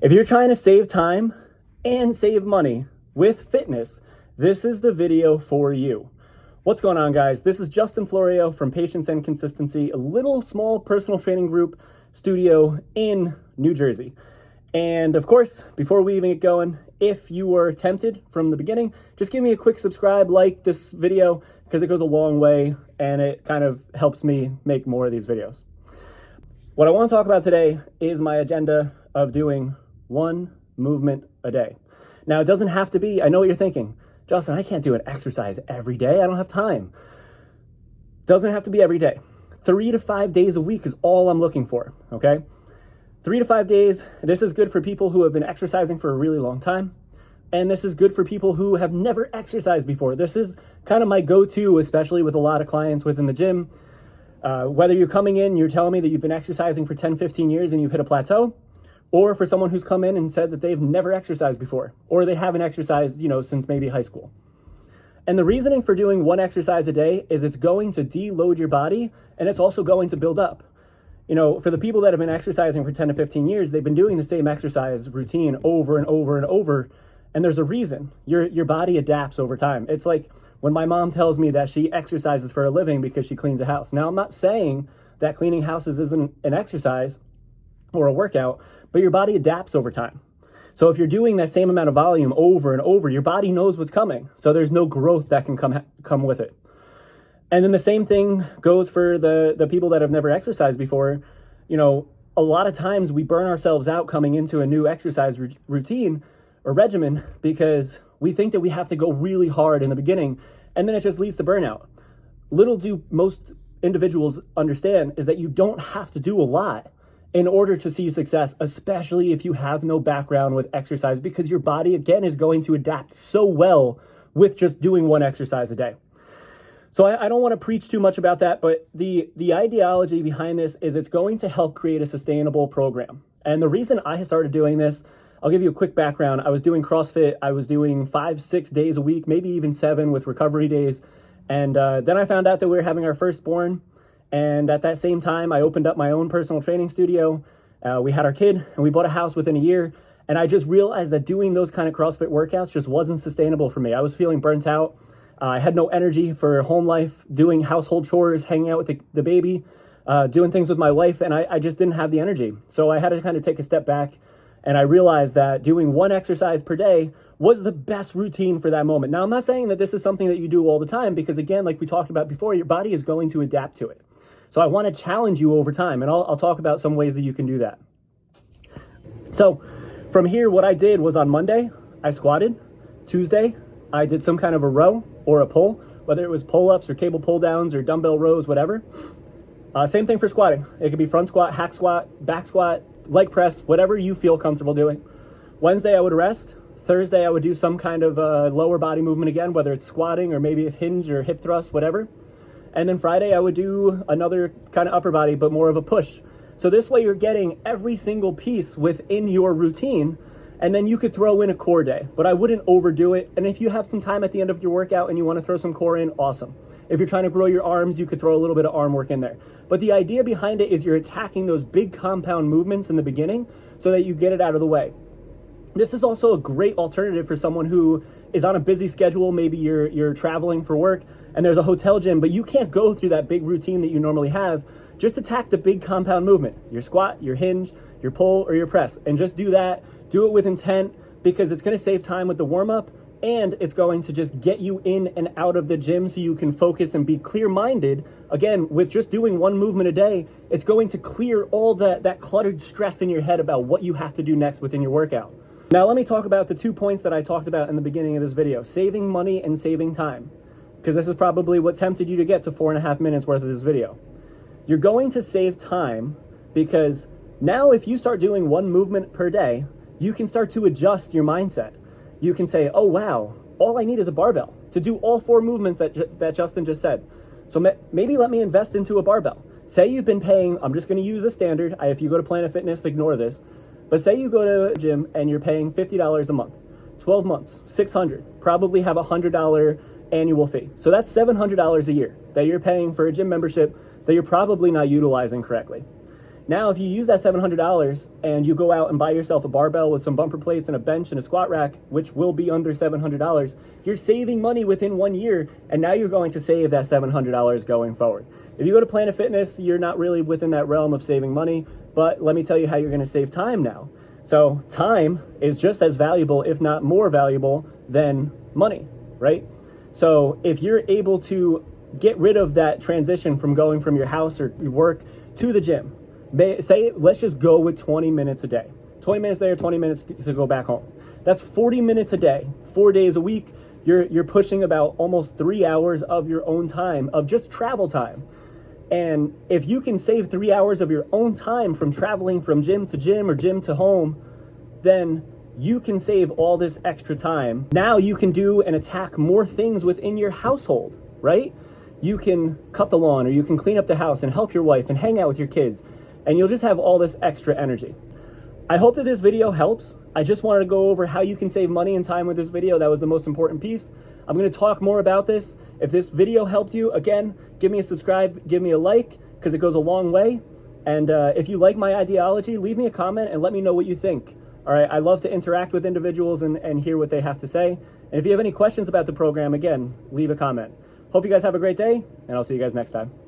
If you're trying to save time and save money with fitness, this is the video for you. What's going on, guys? This is Justin Florio from Patience and Consistency, a little small personal training group studio in New Jersey. And of course, before we even get going, if you were tempted from the beginning, just give me a quick subscribe, like this video, because it goes a long way and it kind of helps me make more of these videos. What I want to talk about today is my agenda of doing one movement a day. Now, it doesn't have to be, I know what you're thinking, Justin, I can't do an exercise every day. I don't have time. Doesn't have to be every day. 3 to 5 days a week is all I'm looking for, okay? 3 to 5 days. This is good for people who have been exercising for a really long time. And this is good for people who have never exercised before. This is kind of my go-to, especially with a lot of clients within the gym. Whether you're coming in, you're telling me that you've been exercising for 10, 15 years and you've hit a plateau, or for someone who's come in and said that they've never exercised before, or they haven't exercised, since maybe high school. And the reasoning for doing one exercise a day is it's going to deload your body, and it's also going to build up. For the people that have been exercising for 10 to 15 years, they've been doing the same exercise routine over and over and over. And there's a reason. Your body adapts over time. It's like when my mom tells me that she exercises for a living because she cleans a house. Now, I'm not saying that cleaning houses isn't an exercise or a workout, but your body adapts over time. So if you're doing that same amount of volume over and over, your body knows what's coming. So there's no growth that can come with it. And then the same thing goes for the people that have never exercised before. A lot of times we burn ourselves out coming into a new exercise routine or regimen because we think that we have to go really hard in the beginning, and then it just leads to burnout. Little do most individuals understand is that you don't have to do a lot in order to see success, especially if you have no background with exercise, because your body, again, is going to adapt so well with just doing one exercise a day. So I don't want to preach too much about that, but the ideology behind this is it's going to help create a sustainable program. And the reason I started doing this, I'll give you a quick background. I was doing CrossFit. I was doing 5-6 days a week, maybe even 7 with recovery days. And then I found out that we were having our firstborn. And at that same time, I opened up my own personal training studio. We had our kid and we bought a house within a year. And I just realized that doing those kind of CrossFit workouts just wasn't sustainable for me. I was feeling burnt out. I had no energy for home life, doing household chores, hanging out with the baby, doing things with my wife, and I just didn't have the energy. So I had to kind of take a step back, and I realized that doing one exercise per day was the best routine for that moment. Now, I'm not saying that this is something that you do all the time, because again, like we talked about before, your body is going to adapt to it. So I want to challenge you over time, and I'll talk about some ways that you can do that. So from here, what I did was on Monday, I squatted. Tuesday, I did some kind of a row or a pull, whether it was pull-ups or cable pull-downs or dumbbell rows, whatever. Same thing for squatting. It could be front squat, hack squat, back squat, leg press, whatever you feel comfortable doing. Wednesday, I would rest. Thursday, I would do some kind of lower body movement again, whether it's squatting or maybe a hinge or hip thrust, whatever. And then Friday, I would do another kind of upper body, but more of a push. So this way you're getting every single piece within your routine, and then you could throw in a core day, but I wouldn't overdo it. And if you have some time at the end of your workout and you want to throw some core in, awesome. If you're trying to grow your arms, you could throw a little bit of arm work in there. But the idea behind it is you're attacking those big compound movements in the beginning so that you get it out of the way. This is also a great alternative for someone who is on a busy schedule. Maybe you're traveling for work and there's a hotel gym, but you can't go through that big routine that you normally have. Just attack the big compound movement, your squat, your hinge, your pull, or your press, and just do that. Do it with intent, because it's going to save time with the warm-up, and it's going to just get you in and out of the gym so you can focus and be clear-minded. Again, with just doing one movement a day, it's going to clear all that cluttered stress in your head about what you have to do next within your workout. Now, let me talk about the 2 points that I talked about in the beginning of this video, saving money and saving time, because this is probably what tempted you to get to 4.5 minutes worth of this video. You're going to save time because now if you start doing one movement per day, you can start to adjust your mindset. You can say, oh, wow, all I need is a barbell to do all 4 movements that Justin just said. So maybe let me invest into a barbell. Say you've been paying, I'm just going to use a standard. If you go to Planet Fitness, ignore this. But say you go to a gym and you're paying $50 a month, 12 months, $600, probably have a $100 annual fee. So that's $700 a year that you're paying for a gym membership that you're probably not utilizing correctly. Now, if you use that $700 and you go out and buy yourself a barbell with some bumper plates and a bench and a squat rack, which will be under $700, you're saving money within 1 year, and now you're going to save that $700 going forward. If you go to Planet Fitness, you're not really within that realm of saving money, but let me tell you how you're going to save time now. So time is just as valuable, if not more valuable, than money, right? So if you're able to get rid of that transition from going from your house or your work to the gym, let's just go with 20 minutes a day. 20 minutes there, 20 minutes to go back home. That's 40 minutes a day, 4 days a week. You're pushing about almost 3 hours of your own time, of just travel time. And if you can save 3 hours of your own time from traveling from gym to gym or gym to home, then you can save all this extra time. Now you can do and attack more things within your household, right? You can cut the lawn, or you can clean up the house and help your wife and hang out with your kids, and you'll just have all this extra energy. I hope that this video helps. I just wanted to go over how you can save money and time with this video. That was the most important piece. I'm going to talk more about this. If this video helped you, again, give me a subscribe, give me a like, because it goes a long way. And if you like my ideology, leave me a comment and let me know what you think. All right, I love to interact with individuals and hear what they have to say. And if you have any questions about the program, again, leave a comment. Hope you guys have a great day, and I'll see you guys next time.